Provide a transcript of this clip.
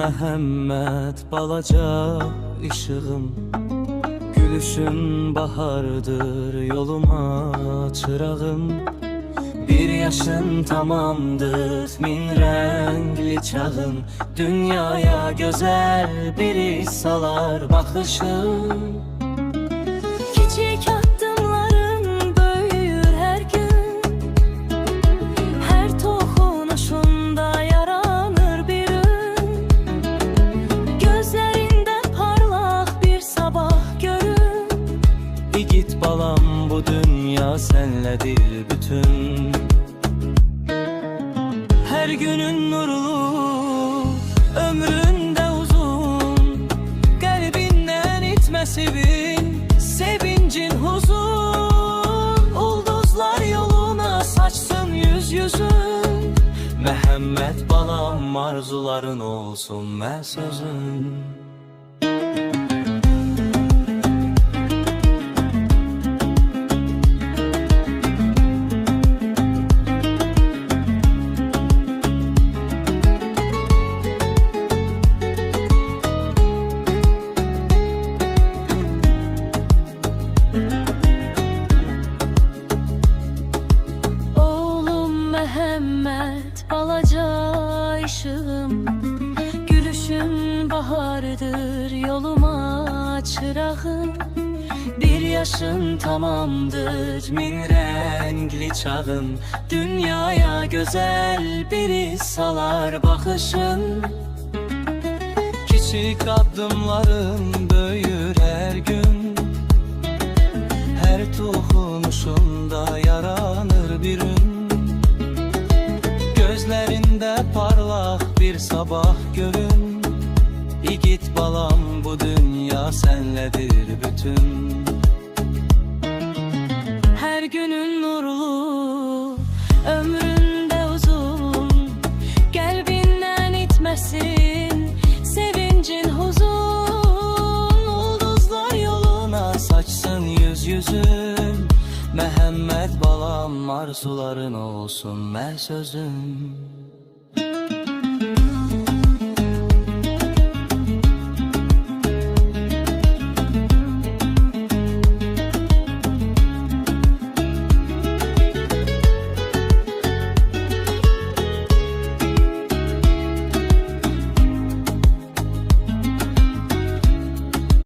Məhəmməd balaca işığım, gülüşün bahardır yoluma çırağım. Bir yaşın tamamdır min renkli çağın, dünyaya güzel bir iz salar bakışın. Küçük adımların büyür her gün, her dokunuşunda yaranır bir ün. Gözlerinde parlak bir sabah görün. Bir git balam, bu dünya senledir bütün. Her günün nurlu, ömründe uzun, kalbinden itmesi bin, sevincin huzur. Ulduzlar yoluna saçsın yüz yüzün. Məhəmməd balam, arzuların olsun mən sözün. Məhəmməd balaca işığım, gülüşün bahardır yoluma çırağım. Bir yaşın tamamdır min renkli çağın, dünyaya güzel bir iz salar bakışın. Küçük adımların büyür her gün, her dokunuşunda yaranır bir ün. Gözlerinde parlak bir sabah görün. İgit balam, bu dünya senledir bütün. Her günün nurlu, ömründe uzun, kalbinden itmesin sevincin huzun. Ulduzlar yoluna saçsın yüz yüzün. Məhəmməd balam, arzuların olsun mən sözün.